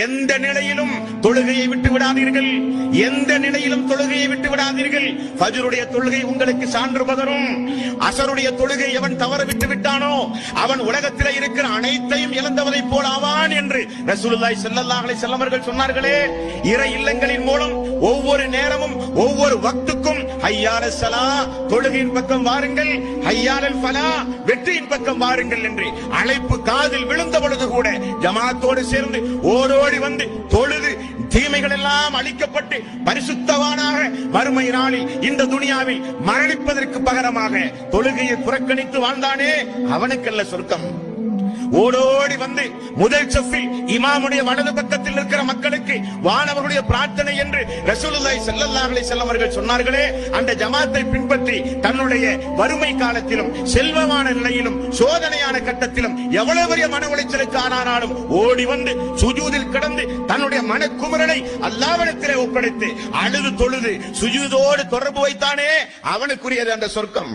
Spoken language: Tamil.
எந்த நிலையிலும் தொழுகையை விட்டு விடாதீர்கள், எந்த நிலையிலும் தொழுகையை விட்டு விடாதீர்கள். ஃபஜ்ருடைய தொழுகை உங்களுக்கு சான்று பகரும். அஸருடைய தொழுகை எவன் தவற விட்டு விட்டானோ அவன் உலகத்தில் இருக்கிற அனைத்தையும் இழந்தவனை போல் ஆவான் என்று ரசூலுல்லாஹி ஸல்லல்லாஹு அலைஹி வஸல்லம் அவர்கள் சொன்னார்களே. இறை இல்லங்களின் மூலம் ஒவ்வொரு நேரமும் ஒவ்வொரு வக்துக்கும் ஹய்யாலஸ் ஸலா தொழுகையின் பக்கம் வாருங்கள், ஹய்யாலல் ஃபலா வெற்றியின் பக்கம் வாருங்கள் என்று அழைப்பு காதில் விழுந்த பொழுது கூட ஜமாத்தோடு சேர்ந்து ஓடோடி வந்து தொழுது தீமைகள் எல்லாம் அழிக்கப்பட்டு பரிசுத்தவானாக மறுமை நாளில் இந்த துனியாவில் மரணிப்பதற்கு பகரமாக தொழுகையை புறக்கணித்து வாழ்ந்தானே அவனுக்கல்ல சொர்க்கம். ஓடோடி வந்து முதல் சஃபில் இமாமுடைய வலது பக்கத்தில் இருக்கிற மக்களுக்கு வானவர்களுடைய பிரார்த்தனை என்று ரசூலுல்லாஹி ஸல்லல்லாஹு அலைஹி வஸல்லம் அவர்கள் சொன்னார்களே, அந்த ஜமாத்தை பின்பற்றி தன்னுடைய வறுமை காலத்திலும் செல்வமான நிலையிலும் சோதனையான கட்டத்திலும் எவ்வளவு பெரிய மன உளைச்சலுக்கு ஆனாலும் ஓடி வந்து சுஜூதில் கிடந்து தன்னுடைய மனக்குமரனை அல்லாஹ்விடத்திலே ஒப்படைத்து அழுது தொழுது சுஜூதோடு தொடர்பு வைத்தானே அவனுக்குரியது அந்த சொர்க்கம்.